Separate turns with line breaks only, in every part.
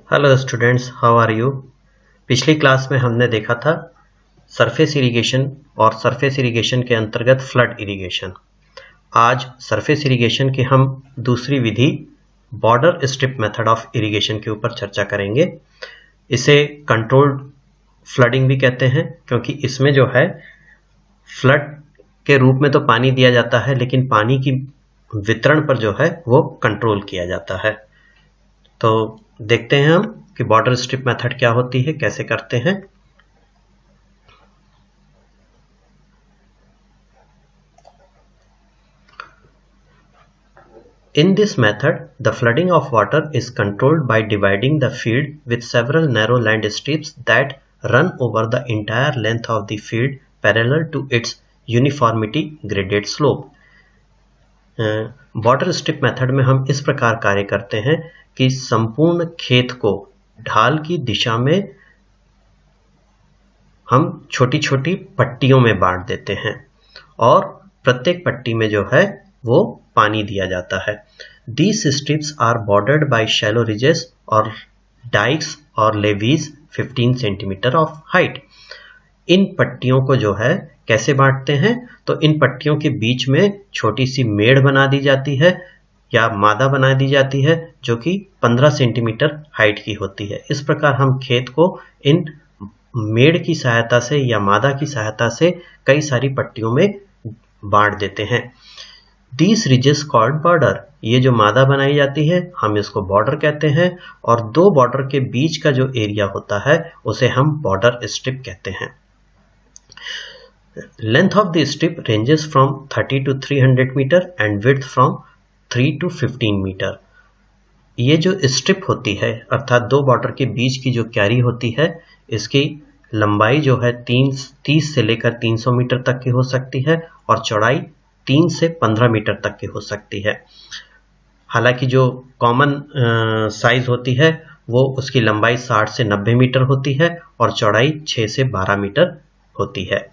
Hello students, how are you. पिछली class में हमने देखा था सरफेस इरिगेशन और सरफेस इरिगेशन के अंतर्गत फ्लड इरिगेशन। आज सरफेस इरिगेशन की हम दूसरी विधि border strip method of irrigation के ऊपर चर्चा करेंगे। इसे कंट्रोल्ड फ्लडिंग भी कहते हैं, क्योंकि इसमें जो है फ्लड के रूप में तो पानी दिया जाता है, लेकिन पानी की वितरण पर जो है वो कंट्रोल किया जाता है। तो देखते हैं हम कि बॉर्डर स्ट्रिप मेथड क्या होती है, कैसे करते हैं। In this method, the flooding of water is controlled by dividing the field with several narrow land strips that run over the entire length of the field parallel to its uniformity graded slope. Border strip method में हम इस प्रकार कार्य करते हैं कि संपूर्ण खेत को ढाल की दिशा में हम छोटी छोटी पट्टियों में बांट देते हैं और प्रत्येक पट्टी में जो है वो पानी दिया जाता है। These strips are bordered by shallow ridges और dikes और levees 15 सेंटीमीटर ऑफ हाइट। इन पट्टियों को जो है कैसे बांटते हैं, तो इन पट्टियों के बीच में छोटी सी मेड़ बना दी जाती है या मादा बना दी जाती है, जो कि 15 सेंटीमीटर हाइट की होती है। इस प्रकार हम खेत को इन मेड़ की सहायता से या मादा की सहायता से कई सारी पट्टियों में बांट देते हैं। These ridges called border, ये जो मादा बनाई जाती है हम इसको बॉर्डर कहते हैं, और दो बॉर्डर के बीच का जो एरिया होता है उसे हम बॉर्डर स्ट्रिप कहते हैं। Length of the strip ranges from 30 to 300 metre and width from 3 to 15 metre. ये जो स्ट्रिप होती है अर्थात दो बॉर्डर के बीच की जो क्यारी होती है, इसकी लंबाई जो है 30 से लेकर 300 मीटर तक की हो सकती है और चौड़ाई 3 से 15 मीटर तक की हो सकती है। हालांकि जो कॉमन साइज होती है वो उसकी लंबाई 60 से 90 मीटर होती है और चौड़ाई 6 से 12 मीटर होती है।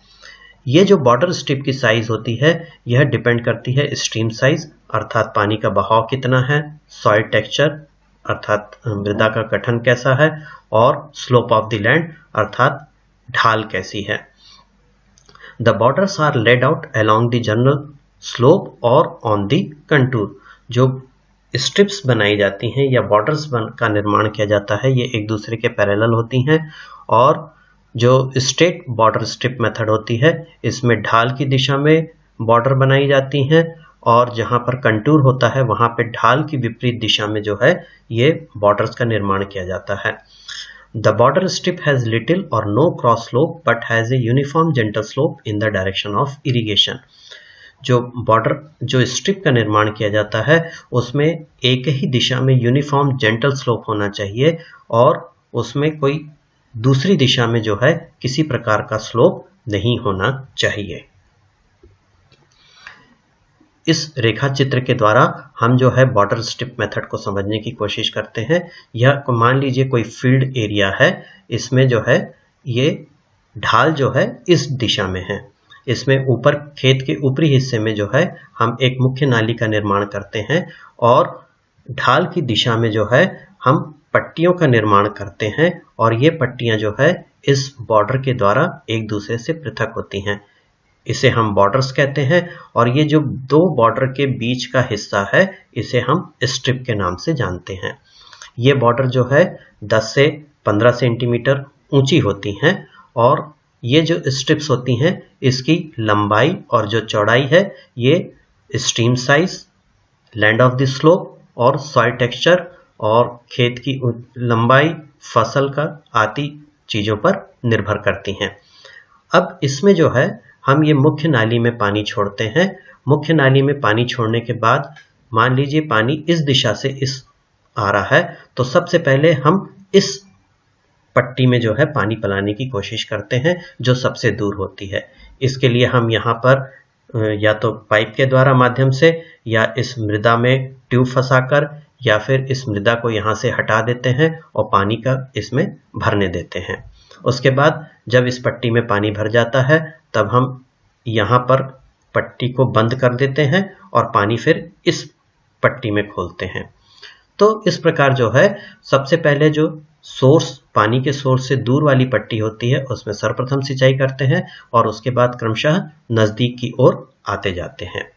ये जो बॉर्डर स्ट्रिप की साइज होती है यह डिपेंड करती है स्ट्रीम साइज अर्थात पानी का बहाव कितना है, सॉइल टेक्सचर अर्थात मृदा का गठन कैसा है, और स्लोप ऑफ द लैंड अर्थात ढाल कैसी है। The borders are laid out along the general slope और on the contour। जो स्ट्रिप्स बनाई जाती हैं या बॉर्डर्स का निर्माण किया जाता है ये एक दूसरे के पैरेलल होती हैं, और जो स्ट्रेट बॉर्डर स्ट्रिप मेथड होती है इसमें ढाल की दिशा में बॉर्डर बनाई जाती हैं, और जहां पर कंटूर होता है वहां पे ढाल की विपरीत दिशा में जो है ये बॉर्डर्स का निर्माण किया जाता है। The border strip has little or no cross slope but has a uniform gentle slope in the direction of irrigation। जो स्ट्रिप का निर्माण किया जाता है उसमें एक ही दिशा में यूनिफॉर्म जेंटल स्लोप होना चाहिए और उसमें कोई दूसरी दिशा में जो है किसी प्रकार का स्लोप नहीं होना चाहिए। इस रेखा चित्र के द्वारा हम जो है बॉर्डर स्ट्रिप मेथड को समझने की कोशिश करते हैं। यह मान लीजिए कोई फील्ड एरिया है, इसमें जो है ये ढाल जो है इस दिशा में है। इसमें ऊपर खेत के ऊपरी हिस्से में जो है हम एक मुख्य नाली का निर्माण करते हैं और ढाल की दिशा में जो है हम पट्टियों का निर्माण करते हैं, और ये पट्टियां जो है इस बॉर्डर के द्वारा एक दूसरे से पृथक होती हैं। इसे हम बॉर्डर्स कहते हैं, और ये जो दो बॉर्डर के बीच का हिस्सा है इसे हम स्ट्रिप के नाम से जानते हैं। ये बॉर्डर जो है 10 से 15 सेंटीमीटर ऊंची होती हैं, और ये जो स्ट्रिप्स होती हैं इसकी लंबाई और जो चौड़ाई है ये stream size, land of the slope और सॉइल टेक्सचर और खेत की लंबाई, फसल का आदि चीजों पर निर्भर करती हैं। अब इसमें जो है हम ये मुख्य नाली में पानी छोड़ते हैं। मुख्य नाली में पानी छोड़ने के बाद मान लीजिए पानी इस दिशा से इस आ रहा है, तो सबसे पहले हम इस पट्टी में जो है पानी पिलाने की कोशिश करते हैं जो सबसे दूर होती है। इसके लिए हम यहाँ पर या तो पाइप के द्वारा माध्यम से या इस मृदा में ट्यूब फंसाकर या फिर इस मृदा को यहाँ से हटा देते हैं और पानी का इसमें भरने देते हैं। उसके बाद जब इस पट्टी में पानी भर जाता है तब हम यहाँ पर पट्टी को बंद कर देते हैं और पानी फिर इस पट्टी में खोलते हैं। तो इस प्रकार जो है सबसे पहले जो सोर्स, पानी के सोर्स से दूर वाली पट्टी होती है उसमें सर्वप्रथम सिंचाई करते हैं और उसके बाद क्रमशः नजदीक की ओर आते जाते हैं।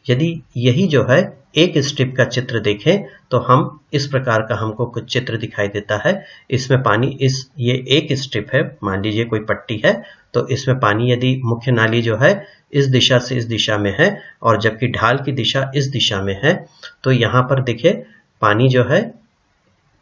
यदि यही जो है एक स्ट्रिप का चित्र देखें तो हम इस प्रकार का हमको कुछ चित्र दिखाई देता है। इसमें पानी ये एक स्ट्रिप है, मान लीजिए कोई पट्टी है, तो इसमें पानी यदि मुख्य नाली जो है इस दिशा से इस दिशा में है और जबकि ढाल की दिशा इस दिशा में है, तो यहाँ पर देखिए पानी जो है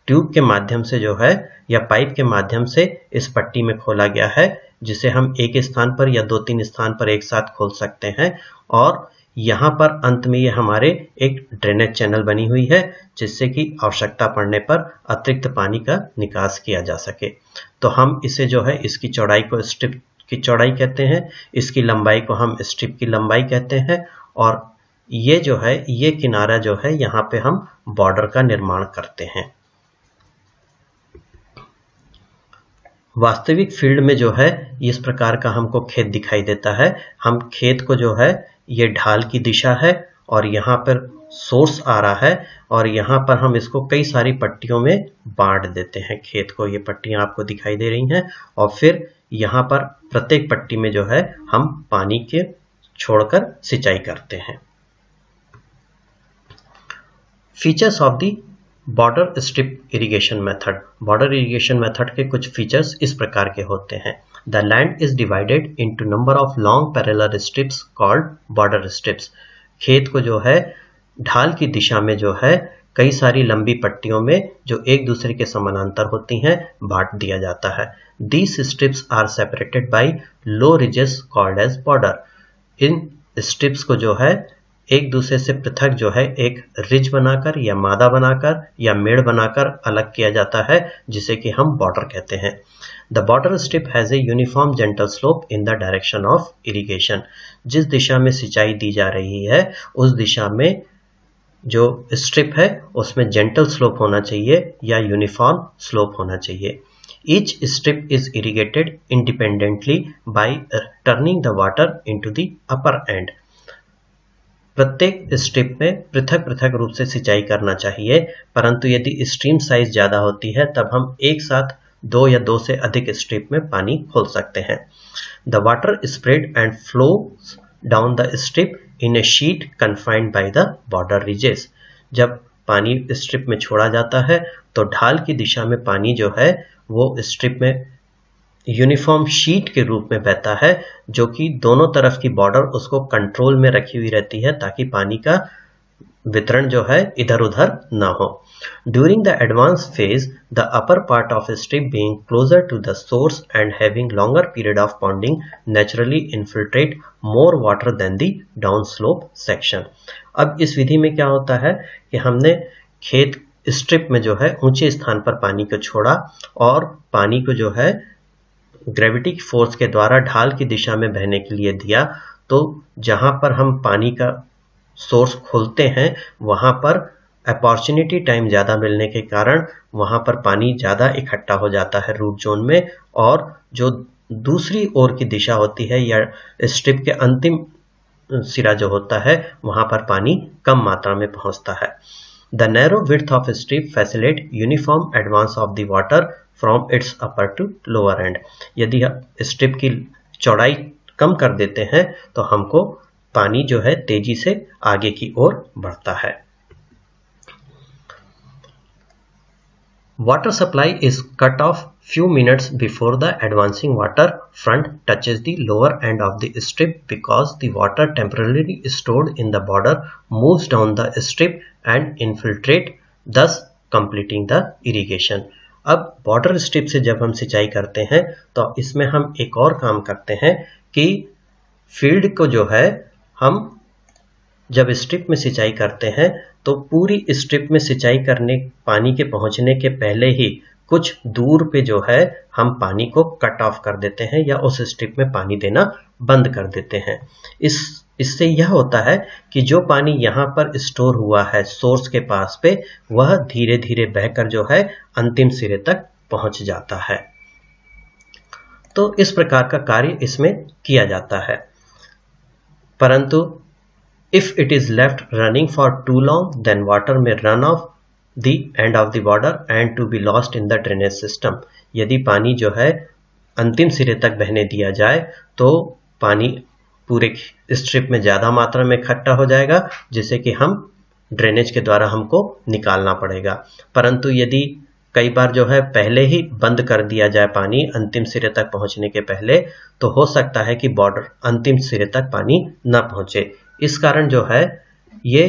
ट्यूब के माध्यम से जो है या पाइप के माध्यम से इस पट्टी में खोला गया है, जिसे हम एक स्थान पर या 2-3 स्थान पर एक साथ खोल सकते हैं और यहाँ पर अंत में ये हमारे एक ड्रेनेज चैनल बनी हुई है, जिससे कि आवश्यकता पड़ने पर अतिरिक्त पानी का निकास किया जा सके। तो हम इसे जो है इसकी चौड़ाई को स्ट्रिप की चौड़ाई कहते हैं, इसकी लंबाई को हम स्ट्रिप की लंबाई कहते हैं और ये जो है ये किनारा जो है यहाँ पे हम बॉर्डर का निर्माण करते हैं। वास्तविक फील्ड में जो है इस प्रकार का हमको खेत दिखाई देता है। हम खेत को जो है ये ढाल की दिशा है और यहाँ पर सोर्स आ रहा है और यहाँ पर हम इसको कई सारी पट्टियों में बांट देते हैं खेत को। ये पट्टियाँ आपको दिखाई दे रही हैं और फिर यहाँ पर प्रत्येक पट्टी में जो है हम पानी के छोड़कर सिंचाई करते हैं। Features of the border strip irrigation method. Border irrigation method के कुछ फीचर्स इस प्रकार के होते हैं। The land is divided into number of long parallel strips called border strips. खेत को जो है ढाल की दिशा में जो है कई सारी लंबी पट्टियों में जो एक दूसरे के समानांतर होती हैं बांट दिया जाता है। These strips are separated by low ridges called as border। In strips को जो है एक दूसरे से पृथक जो है एक रिज बनाकर या मादा बनाकर या मेड़ बनाकर अलग किया जाता है, जिसे कि हम बॉर्डर कहते हैं। The border strip has a uniform gentle slope in the direction of irrigation. जिस दिशा में सिंचाई दी जा रही है उस दिशा में जो स्ट्रिप है उसमें जेंटल स्लोप होना चाहिए या यूनिफॉर्म स्लोप होना चाहिए। Each strip is irrigated independently by turning the water into the upper end। प्रत्येक स्ट्रिप में पृथक पृथक रूप से सिंचाई करना चाहिए, परंतु यदि स्ट्रीम साइज ज्यादा होती है तब हम एक साथ 2 या 2 से अधिक स्ट्रिप में पानी खोल सकते हैं। The water spread and flows down the strip in a sheet confined by the border ridges। जब पानी स्ट्रिप में छोड़ा जाता है तो ढाल की दिशा में पानी जो है वो स्ट्रिप में यूनिफॉर्म शीट के रूप में बहता है, जो कि दोनों तरफ की बॉर्डर उसको कंट्रोल में रखी हुई रहती है ताकि पानी का वितरण जो है इधर उधर ना हो। During the advance phase the upper part of strip being closer to the source and having longer period of ponding naturally infiltrate more water than the down slope section. अब इस विधि में क्या होता है कि हमने खेत स्ट्रिप में जो है ऊंचे स्थान पर पानी को छोड़ा और पानी को जो है ग्रेविटी की फोर्स के द्वारा ढाल की दिशा में बहने के लिए दिया, तो जहां पर हम पानी का सोर्स खोलते हैं वहां पर अपॉर्चुनिटी टाइम ज़्यादा मिलने के कारण वहां पर पानी ज़्यादा इकट्ठा हो जाता है रूट जोन में, और जो दूसरी ओर की दिशा होती है या स्ट्रिप के अंतिम सिरा जो होता है वहां पर पानी कम मात्रा में पहुंचता है। The narrow width of a strip facilitate uniform advance of the water from its upper to lower end। यदि हम स्ट्रिप की चौड़ाई कम कर देते हैं तो हमको पानी जो है तेजी से आगे की ओर बढ़ता है। Water supply is cut off few minutes before the advancing water front touches the lower end of the strip because the water temporarily stored in the border moves down the strip and infiltrate, thus completing the irrigation। अब border strip से जब हम सिंचाई करते हैं तो इसमें हम एक और काम करते हैं कि फील्ड को जो है हम जब स्ट्रिप में सिंचाई करते हैं तो पूरी स्ट्रिप में सिंचाई करने पानी के पहुंचने के पहले ही कुछ दूर पे जो है हम पानी को कट ऑफ कर देते हैं या उस स्ट्रिप में पानी देना बंद कर देते हैं। इससे यह होता है कि जो पानी यहाँ पर स्टोर हुआ है सोर्स के पास पे वह धीरे धीरे बहकर जो है अंतिम सिरे तक पहुंच जाता है। तो इस प्रकार का कार्य इसमें किया जाता है, परंतु if it is left running for too long then water may run off the end of the border and to be lost in the drainage system. यदि पानी जो है अंतिम सिरे तक बहने दिया जाए तो पानी पूरे स्ट्रिप में ज़्यादा मात्रा में इकट्ठा हो जाएगा, जिसे कि हम ड्रेनेज के द्वारा हमको निकालना पड़ेगा। परंतु यदि कई बार जो है पहले ही बंद कर दिया जाए पानी अंतिम सिरे तक पहुंचने के पहले, तो हो सकता है कि बॉर्डर अंतिम सिरे तक पानी न पहुंचे। इस कारण जो है ये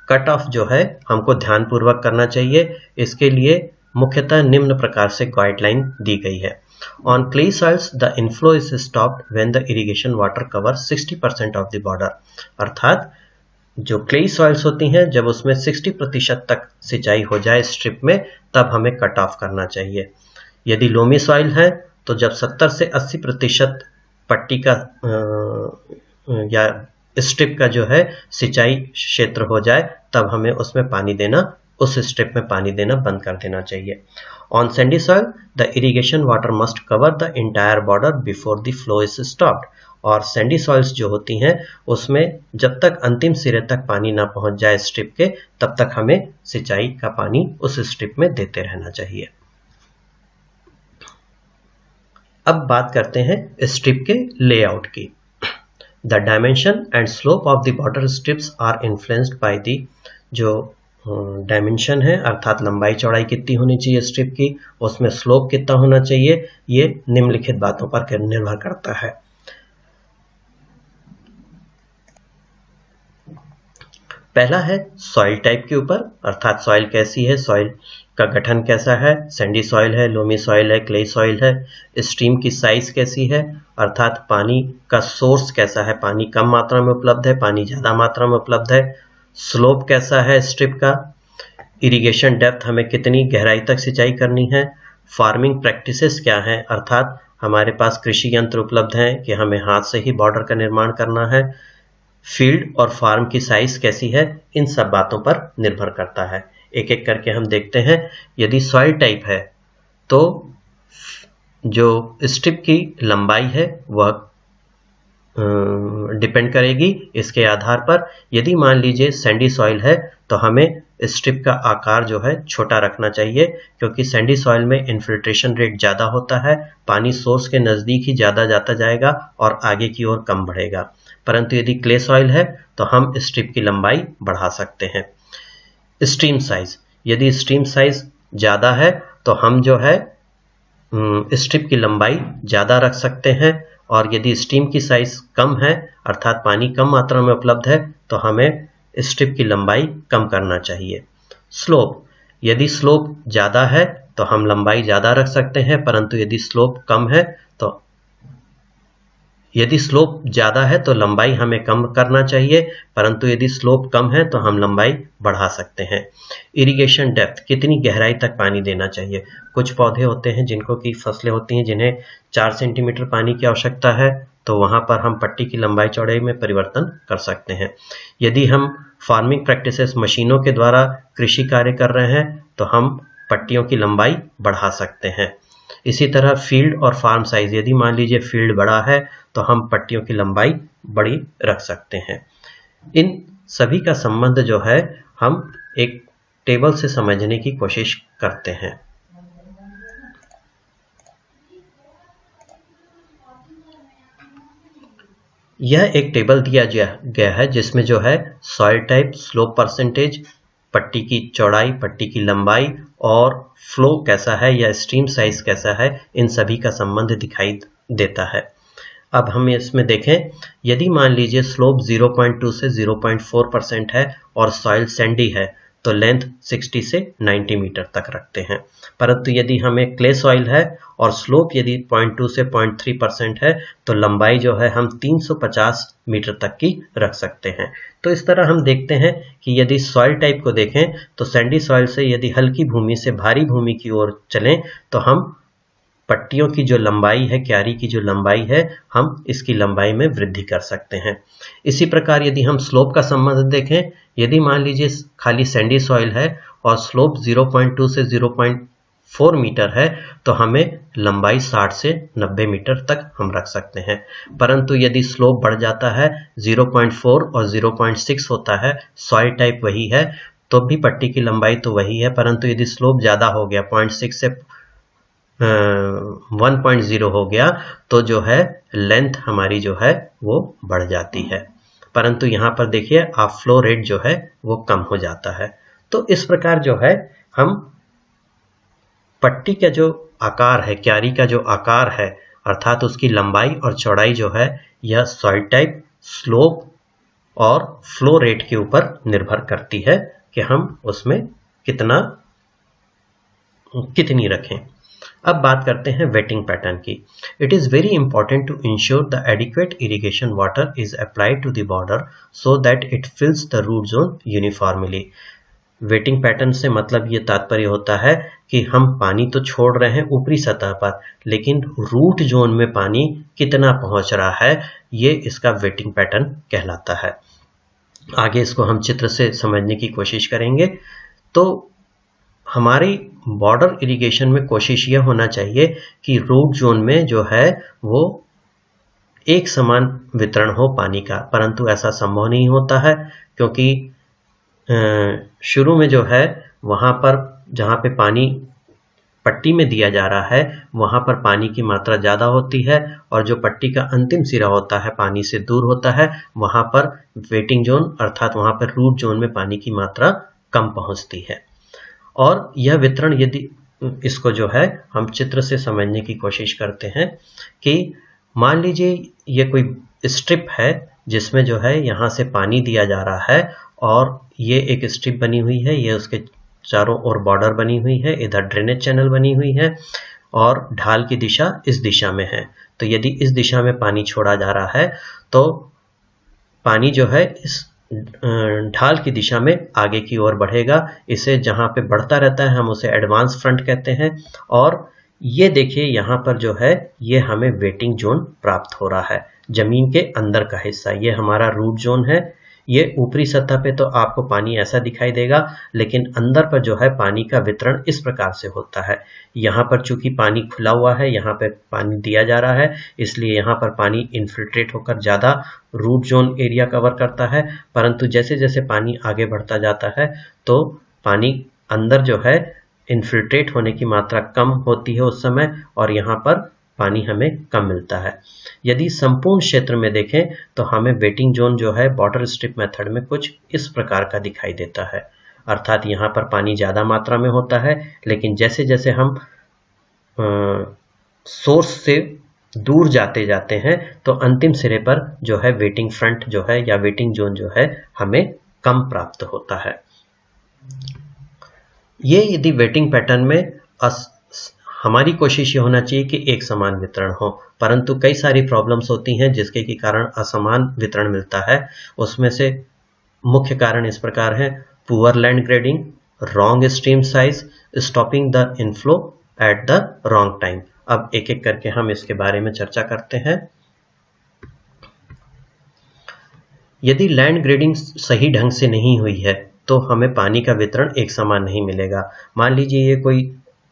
कट ऑफ जो है हमको ध्यानपूर्वक करना चाहिए। इसके लिए मुख्यतः निम्न प्रकार से गाइडलाइन दी गई है। On clay soils, the inflow is stopped when the irrigation water covers 60% of the border। अर्थात जो क्ले सॉइल्स होती हैं जब उसमें 60% तक सिंचाई हो जाए स्ट्रिप में, तब हमें कट ऑफ करना चाहिए। यदि लोमी सॉइल है तो जब 70 से 80% पट्टी का या स्ट्रिप का जो है सिंचाई क्षेत्र हो जाए, तब हमें उसमें पानी देना, उस स्ट्रिप में पानी देना बंद कर देना चाहिए। On Sandy soil the irrigation water must cover the entire border before the flow is stopped. और सैंडी सॉइल्स जो होती हैं उसमें जब तक अंतिम सिरे तक पानी ना पहुंच जाए स्ट्रिप के, तब तक हमें सिंचाई का पानी उस स्ट्रिप में देते रहना चाहिए। अब बात करते हैं स्ट्रिप के लेआउट की। The dimension and slope of the border strips are influenced by the जो डायमेंशन है, अर्थात लंबाई चौड़ाई कितनी होनी चाहिए स्ट्रिप की, उसमें स्लोप कितना होना चाहिए, ये निम्नलिखित बातों पर निर्भर करता है। पहला है सॉइल टाइप के ऊपर, अर्थात सॉइल कैसी है, सॉइल का गठन कैसा है, सैंडी सॉइल है, लोमी सॉइल है, क्ले सॉइल है। स्ट्रीम की साइज कैसी है, अर्थात पानी का सोर्स कैसा है, पानी कम मात्रा में उपलब्ध है, पानी ज़्यादा मात्रा में उपलब्ध है। स्लोप कैसा है स्ट्रिप का, इरिगेशन डेप्थ हमें कितनी गहराई तक सिंचाई करनी है, फार्मिंग प्रैक्टिसेस क्या है, अर्थात हमारे पास कृषि यंत्र उपलब्ध हैं कि हमें हाथ से ही बॉर्डर का निर्माण करना है, फील्ड और फार्म की साइज कैसी है, इन सब बातों पर निर्भर करता है। एक एक करके हम देखते हैं। यदि सॉइल टाइप है तो जो स्ट्रिप की लंबाई है वह डिपेंड करेगी इसके आधार पर। यदि मान लीजिए सैंडी सॉइल है तो हमें स्ट्रिप का आकार जो है छोटा रखना चाहिए, क्योंकि सैंडी सॉइल में इन्फिल्ट्रेशन रेट ज़्यादा होता है, पानी सोर्स के नज़दीक ही ज़्यादा जाता जाएगा और आगे की ओर कम बढ़ेगा। परंतु यदि क्ले सॉइल है तो हम स्ट्रिप की लंबाई बढ़ा सकते हैं। स्ट्रीम साइज, यदि स्ट्रीम साइज ज़्यादा है तो हम जो है स्ट्रिप की लंबाई ज़्यादा रख सकते हैं, और यदि स्ट्रीम की साइज कम है अर्थात पानी कम मात्रा में उपलब्ध है तो हमें स्ट्रिप की लंबाई कम करना चाहिए। स्लोप, यदि स्लोप ज़्यादा है तो हम लंबाई ज़्यादा रख सकते हैं, परंतु यदि स्लोप कम है तो यदि स्लोप ज़्यादा है तो लंबाई हमें कम करना चाहिए, परंतु यदि स्लोप कम है तो हम लंबाई बढ़ा सकते हैं। इरिगेशन डेप्थ, कितनी गहराई तक पानी देना चाहिए। कुछ पौधे होते हैं जिनको की फसलें होती हैं जिन्हें 4 सेंटीमीटर पानी की आवश्यकता है, तो वहाँ पर हम पट्टी की लंबाई चौड़ाई में परिवर्तन कर सकते हैं। यदि हम फार्मिंग प्रैक्टिसेस मशीनों के द्वारा कृषि कार्य कर रहे हैं तो हम पट्टियों की लंबाई बढ़ा सकते हैं। इसी तरह फील्ड और फार्म साइज, यदि मान लीजिए फील्ड बड़ा है तो हम पट्टियों की लंबाई बड़ी रख सकते हैं। इन सभी का संबंध जो है हम एक टेबल से समझने की कोशिश करते हैं। यह एक टेबल दिया गया है जिसमें जो है सॉइल टाइप, स्लोप परसेंटेज, पट्टी की चौड़ाई, पट्टी की लंबाई और फ्लो कैसा है या स्ट्रीम साइज कैसा है, इन सभी का संबंध दिखाई देता है। अब हम इसमें देखें, यदि मान लीजिए स्लोप 0.2 से 0.4% है और सॉइल सैंडी है तो लेंथ 60 से 90 मीटर तक रखते हैं। परंतु यदि हमें क्ले सॉइल है और स्लोप यदि 0.2 से 0.3% है तो लंबाई जो है हम 350 मीटर तक की रख सकते हैं। तो इस तरह हम देखते हैं कि यदि सॉइल टाइप को देखें तो सैंडी सॉइल से यदि हल्की भूमि से भारी भूमि की ओर चलें तो हम पट्टियों की जो लंबाई है, क्यारी की जो लंबाई है, हम इसकी लंबाई में वृद्धि कर सकते हैं। इसी प्रकार यदि हम स्लोप का संबंध देखें, यदि मान लीजिए खाली सैंडी सॉइल है और स्लोप 0.2 से 0.4 मीटर है तो हमें लंबाई 60 से 90 मीटर तक हम रख सकते हैं। परंतु यदि स्लोप बढ़ जाता है, 0.4 और 0.6 होता है, सॉइल टाइप वही है, तो भी पट्टी की लंबाई तो वही है, परंतु यदि स्लोप ज़्यादा हो गया 0.6 से 1.0 हो गया तो जो है लेंथ हमारी जो है वो बढ़ जाती है, परंतु यहाँ पर देखिए आप फ्लो रेट जो है वो कम हो जाता है। तो इस प्रकार जो है हम पट्टी का जो आकार है, क्यारी का जो आकार है, अर्थात उसकी लंबाई और चौड़ाई जो है यह सॉइल टाइप, स्लोप और फ्लो रेट के ऊपर निर्भर करती है कि हम उसमें कितनी रखें। अब बात करते हैं वेटिंग पैटर्न की। It is very important to ensure the adequate irrigation water is applied to the border so that it fills the root zone uniformly. Wetting pattern से मतलब ये तात्पर्य होता है कि हम पानी तो छोड़ रहे हैं ऊपरी सतह पर, लेकिन रूट जोन में पानी कितना पहुंच रहा है, ये इसका वेटिंग पैटर्न कहलाता है। आगे इसको हम चित्र से समझने की कोशिश करेंगे। तो हमारी बॉर्डर इरिगेशन में कोशिश यह होना चाहिए कि रूट जोन में जो है वो एक समान वितरण हो पानी का, परंतु ऐसा संभव नहीं होता है क्योंकि शुरू में जो है वहाँ पर जहाँ पे पानी पट्टी में दिया जा रहा है वहाँ पर पानी की मात्रा ज़्यादा होती है, और जो पट्टी का अंतिम सिरा होता है पानी से दूर होता है, वहाँ पर वेटिंग जोन अर्थात वहाँ पर रूट जोन में पानी की मात्रा कम पहुँचती है। और यह वितरण यदि इसको जो है हम चित्र से समझने की कोशिश करते हैं कि मान लीजिए ये कोई स्ट्रिप है जिसमें जो है यहाँ से पानी दिया जा रहा है और ये एक स्ट्रिप बनी हुई है, ये उसके चारों ओर बॉर्डर बनी हुई है, इधर ड्रेनेज चैनल बनी हुई है और ढाल की दिशा इस दिशा में है। तो यदि इस दिशा में पानी छोड़ा जा रहा है तो पानी जो है इस ढाल की दिशा में आगे की ओर बढ़ेगा। इसे जहाँ पे बढ़ता रहता है हम उसे एडवांस फ्रंट कहते हैं। और ये देखिए यहाँ पर जो है ये हमें वेटिंग जोन प्राप्त हो रहा है, जमीन के अंदर का हिस्सा ये हमारा रूट जोन है। ये ऊपरी सतह पे तो आपको पानी ऐसा दिखाई देगा, लेकिन अंदर पर जो है पानी का वितरण इस प्रकार से होता है। यहाँ पर चूंकि पानी खुला हुआ है, यहाँ पे पानी दिया जा रहा है, इसलिए यहाँ पर पानी इन्फिल्ट्रेट होकर ज़्यादा रूट जोन एरिया कवर करता है, परंतु जैसे जैसे पानी आगे बढ़ता जाता है तो पानी अंदर जो है इन्फिल्ट्रेट होने की मात्रा कम होती है उस समय, और यहाँ पर पानी हमें कम मिलता है। यदि संपूर्ण क्षेत्र में देखें तो हमें वेटिंग जोन जो है बॉर्डर स्ट्रिप मेथड में कुछ इस प्रकार का दिखाई देता है, अर्थात यहाँ पर पानी ज़्यादा मात्रा में होता है, लेकिन जैसे जैसे हम सोर्स से दूर जाते हैं तो अंतिम सिरे पर जो है वेटिंग फ्रंट जो है या वेटिंग जोन जो है हमें कम प्राप्त होता है। ये यदि वेटिंग पैटर्न में हमारी कोशिश ये होना चाहिए कि एक समान वितरण हो, परंतु कई सारी प्रॉब्लम्स होती हैं जिसके के कारण असमान वितरण मिलता है। उसमें से मुख्य कारण इस प्रकार हैं: poor land grading, wrong stream size, stopping the inflow at the wrong time. अब एक एक करके हम इसके बारे में चर्चा करते हैं। यदि लैंड ग्रेडिंग सही ढंग से नहीं हुई है तो हमें पानी का वितरण एक समान नहीं मिलेगा। मान लीजिए ये कोई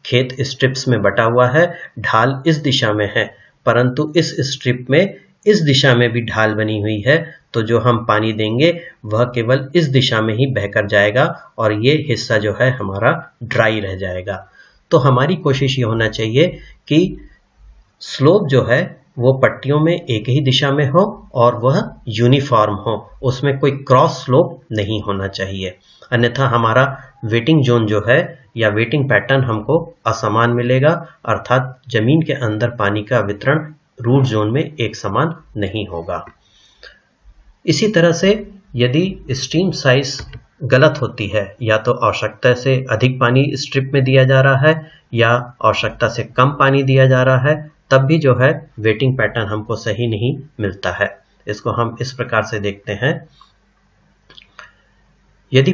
खेत स्ट्रिप्स में बटा हुआ है, ढाल इस दिशा में है, परंतु इस स्ट्रिप में इस दिशा में भी ढाल बनी हुई है, तो जो हम पानी देंगे वह केवल इस दिशा में ही बहकर जाएगा और ये हिस्सा जो है हमारा ड्राई रह जाएगा। तो हमारी कोशिश ये होना चाहिए कि स्लोप जो है वो पट्टियों में एक ही दिशा में हो और वह यूनिफॉर्म हो, उसमें कोई क्रॉस स्लोप नहीं होना चाहिए, अन्यथा हमारा वेटिंग जोन जो है या वेटिंग पैटर्न हमको असमान मिलेगा, अर्थात जमीन के अंदर पानी का वितरण रूट जोन में एक समान नहीं होगा। इसी तरह से यदि स्ट्रीम साइज गलत होती है, या तो आवश्यकता से अधिक पानी स्ट्रिप में दिया जा रहा है या आवश्यकता से कम पानी दिया जा रहा है, तब भी जो है वेटिंग पैटर्न हमको सही नहीं मिलता है। इसको हम इस प्रकार से देखते हैं। यदि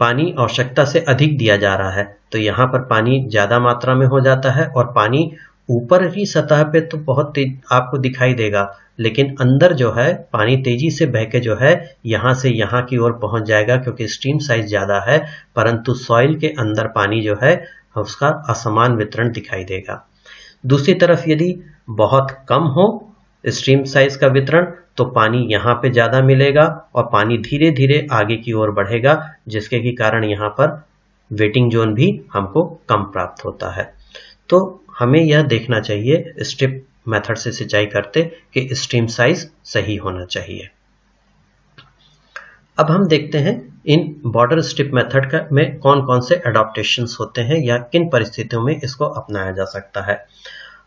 पानी आवश्यकता से अधिक दिया जा रहा है तो यहाँ पर पानी ज़्यादा मात्रा में हो जाता है और पानी ऊपर की सतह पे तो बहुत तेज आपको दिखाई देगा, लेकिन अंदर जो है पानी तेजी से बह के जो है यहाँ से यहाँ की ओर पहुँच जाएगा क्योंकि स्ट्रीम साइज ज़्यादा है, परंतु सॉइल के अंदर पानी जो है उसका असमान वितरण दिखाई देगा। दूसरी तरफ यदि बहुत कम हो स्ट्रीम साइज का वितरण तो पानी यहाँ पे ज़्यादा मिलेगा और पानी धीरे धीरे आगे की ओर बढ़ेगा, जिसके के कारण यहाँ पर वेटिंग जोन भी हमको कम प्राप्त होता है। तो हमें यह देखना चाहिए स्ट्रिप मेथड से सिंचाई करते कि स्ट्रीम साइज सही होना चाहिए। अब हम देखते हैं इन बॉर्डर स्ट्रिप मेथड में कौन कौन से अडॉप्टेशंस होते हैं या किन परिस्थितियों में इसको अपनाया जा सकता है।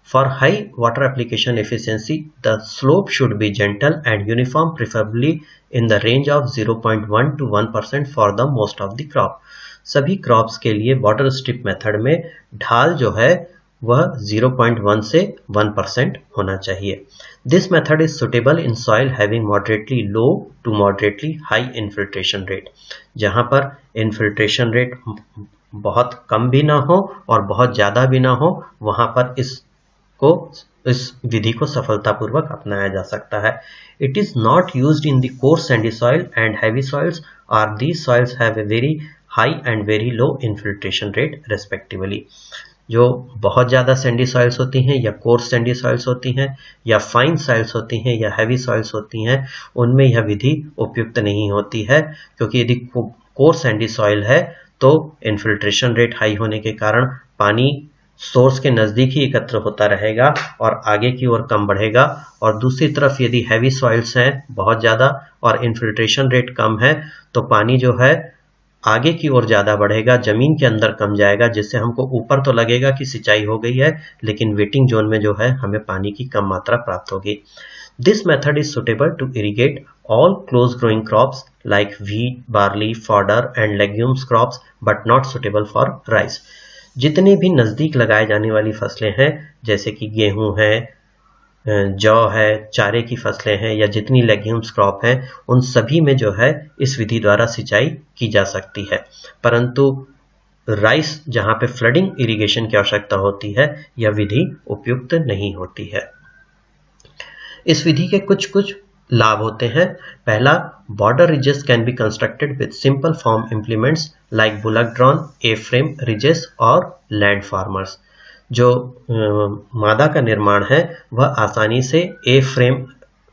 For high water application efficiency the slope should be gentle and uniform, preferably in the range of 0.1 to 1% for the most of the crop. सभी क्रॉप्स के लिए बॉर्डर स्ट्रिप मेथड में ढाल जो है वह 0.1 से 1% होना चाहिए। This method is suitable in soil having moderately low to moderately high infiltration rate. जहां पर इनफिल्ट्रेशन रेट बहुत कम भी ना हो और बहुत ज़्यादा भी ना हो, वहां पर इस विधि को सफलतापूर्वक अपनाया जा सकता है। It is not used in the coarse sandy soil and heavy soils और these soils have a very high and very low infiltration rate respectively. जो बहुत ज़्यादा सैंडी सॉइल्स होती हैं या कोर्स सैंडी सॉइल्स होती हैं या फाइन सॉइल्स होती हैं या हैवी सॉइल्स होती हैं, उनमें यह विधि उपयुक्त नहीं होती है, क्योंकि यदि कोर्स सैंडी सॉइल है तो इनफिल्ट्रेशन रेट हाई होने के कारण पानी सोर्स के नज़दीक ही एकत्र होता रहेगा और आगे की ओर कम बढ़ेगा। और दूसरी तरफ यदि हैवी सॉइल्स हैं बहुत ज़्यादा और इनफिल्ट्रेशन रेट कम है तो पानी जो है आगे की ओर ज़्यादा बढ़ेगा, जमीन के अंदर कम जाएगा, जिससे हमको ऊपर तो लगेगा कि सिंचाई हो गई है, लेकिन वेटिंग जोन में जो है हमें पानी की कम मात्रा प्राप्त होगी। This method is suitable to irrigate all close growing crops like wheat, barley, fodder and legumes crops, but not suitable for rice. जितनी भी नज़दीक लगाए जाने वाली फसलें हैं, जैसे कि गेहूँ है, जौ है, चारे की फसलें हैं या जितनी लेग्यूम्स क्रॉप हैं, उन सभी में जो है इस विधि द्वारा सिंचाई की जा सकती है। परंतु राइस जहां पे फ्लडिंग इरिगेशन की आवश्यकता होती है, यह विधि उपयुक्त नहीं होती है। इस विधि के कुछ कुछ लाभ होते हैं। पहला, border ridges can be constructed with simple form implements like bullock drawn, a frame ridges और लैंड फार्मर्स। जो मादा का निर्माण है वह आसानी से ए फ्रेम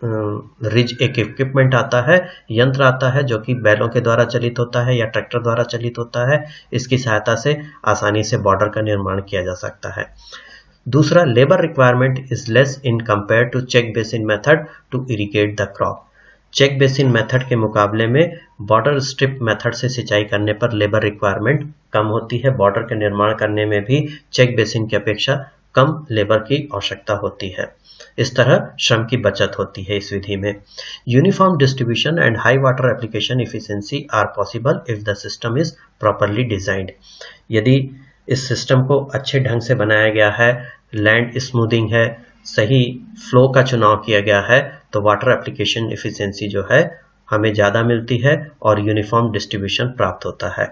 रिज एक इक्विपमेंट आता है, यंत्र आता है जो कि बैलों के द्वारा चलित होता है या ट्रैक्टर द्वारा चलित होता है। इसकी सहायता से आसानी से बॉर्डर का निर्माण किया जा सकता है। दूसरा, labour requirement is less in compare to check basin method to irrigate the crop. Check basin method के मुकाबले में बॉर्डर स्ट्रिप मेथड से सिंचाई करने पर लेबर रिक्वायरमेंट कम होती है। बॉर्डर के निर्माण करने में भी चेक बेसिन की अपेक्षा कम लेबर की आवश्यकता होती है। इस तरह श्रम की बचत होती है इस विधि में। Uniform distribution and high water application efficiency are possible if the system is properly designed. यदि इस सिस्टम को अच्छे ढंग से बनाया गया है, लैंड स्मूथिंग है, सही फ्लो का चुनाव किया गया है, तो वाटर एप्लीकेशन एफिशिएंसी जो है हमें ज़्यादा मिलती है और यूनिफॉर्म डिस्ट्रीब्यूशन प्राप्त होता है।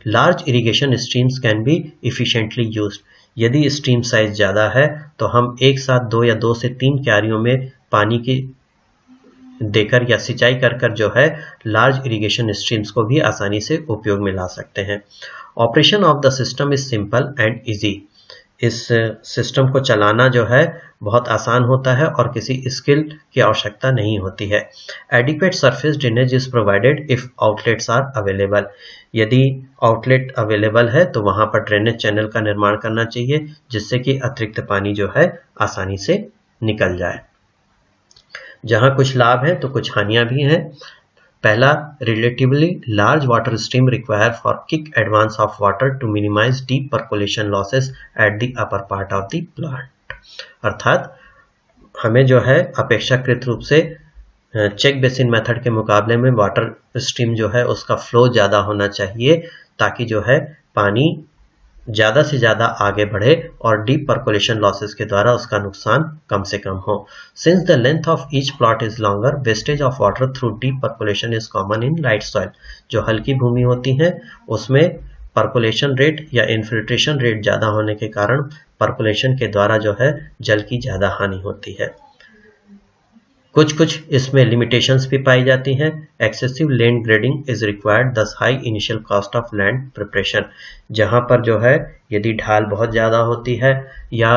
Large irrigation streams can be efficiently used. यदि स्ट्रीम साइज ज़्यादा है तो हम एक साथ 2 या 2 से 3 क्यारियों में पानी की देकर या सिंचाई कर जो है लार्ज इरिगेशन स्ट्रीम्स को भी आसानी से उपयोग में ला सकते हैं। Operation of the system is simple and easy. इस सिस्टम को चलाना जो है बहुत आसान होता है और किसी स्किल की आवश्यकता नहीं होती है। Adequate surface drainage is provided if outlets are available. यदि आउटलेट अवेलेबल है तो वहां पर ड्रेनेज चैनल का निर्माण करना चाहिए, जिससे कि अतिरिक्त पानी जो है आसानी से निकल जाए। जहां कुछ लाभ है तो कुछ हानियां भी हैं। पहला, relatively large water stream require for quick advance of water to minimise deep percolation losses at the upper part of the plant. अर्थात हमें जो है अपेक्षाकृत रूप से चेक बेसिन मेथड के मुकाबले में वाटर स्ट्रीम जो है उसका फ्लो ज़्यादा होना चाहिए, ताकि जो है पानी ज़्यादा से ज़्यादा आगे बढ़े और डीप परकोलेशन लॉसेस के द्वारा उसका नुकसान कम से कम हो। Since the length of each plot is longer, wastage of water through deep percolation is common in light soil. जो हल्की भूमि होती है उसमें परकोलेशन रेट या इन्फिल्ट्रेशन रेट ज़्यादा होने के कारण परकोलेशन के द्वारा जो है जल की ज़्यादा हानि होती है। कुछ इसमें लिमिटेशंस भी पाई जाती हैं। Excessive land grading is required, thus high initial cost of land preparation. जहां पर जो है यदि ढाल बहुत ज़्यादा होती है या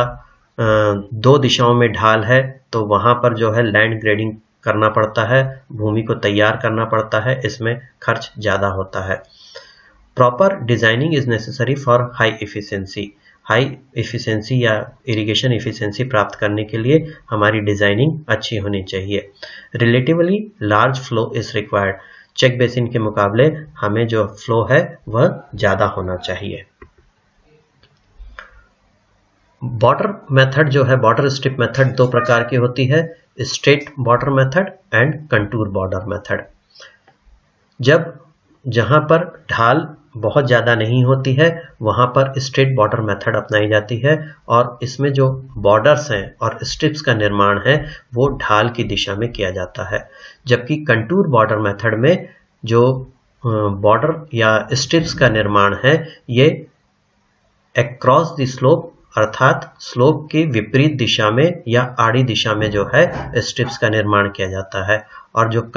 2 दिशाओं में ढाल है तो वहां पर जो है लैंड ग्रेडिंग करना पड़ता है, भूमि को तैयार करना पड़ता है, इसमें खर्च ज़्यादा होता है। Proper designing is necessary for high efficiency या इरिगेशन एफिशिएंसी प्राप्त करने के लिए हमारी डिजाइनिंग अच्छी होनी चाहिए। Relatively large flow is required, check basin के मुकाबले हमें जो फ्लो है वह ज़्यादा होना चाहिए। बॉर्डर मेथड जो है, बॉर्डर स्ट्रिप मेथड दो प्रकार की होती है, straight border method and contour border method. जहां पर ढाल बहुत ज़्यादा नहीं होती है वहां पर स्ट्रेट बॉर्डर मेथड अपनाई जाती है और इसमें जो बॉर्डर्स हैं और स्ट्रिप्स का निर्माण है वो ढाल की दिशा में किया जाता है। जबकि कंटूर बॉर्डर मेथड में जो बॉर्डर या स्ट्रिप्स का निर्माण है ये अक्रॉस द स्लोप अर्थात स्लोप के विपरीत दिशा में या आड़ी दिशा में जो है स्ट्रिप्स का निर्माण किया जाता है। और जो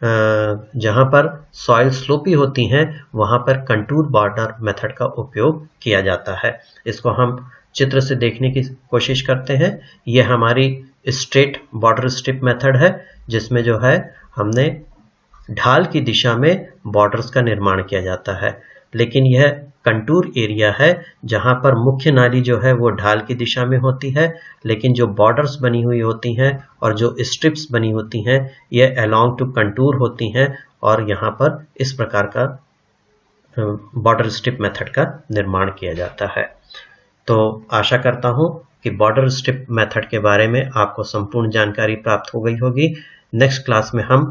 जहां पर सॉइल स्लोपी होती हैं वहां पर कंटूर बॉर्डर मेथड का उपयोग किया जाता है। इसको हम चित्र से देखने की कोशिश करते हैं। ये हमारी स्ट्रेट बॉर्डर स्ट्रिप मेथड है जिसमें जो है हमने ढाल की दिशा में बॉर्डर्स का निर्माण किया जाता है। लेकिन यह कंटूर एरिया है जहां पर मुख्य नाली जो है वो ढाल की दिशा में होती है, लेकिन जो बॉर्डर्स बनी हुई होती हैं और जो स्ट्रिप्स बनी होती हैं ये अलोंग टू कंटूर होती हैं और यहाँ पर इस प्रकार का बॉर्डर स्ट्रिप मेथड का निर्माण किया जाता है। तो आशा करता हूँ कि बॉर्डर स्ट्रिप मेथड के बारे में आपको संपूर्ण जानकारी प्राप्त हो गई होगी। नेक्स्ट क्लास में हम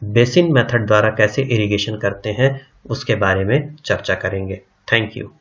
बेसिन मेथड द्वारा कैसे इरिगेशन करते हैं उसके बारे में चर्चा करेंगे। Thank you.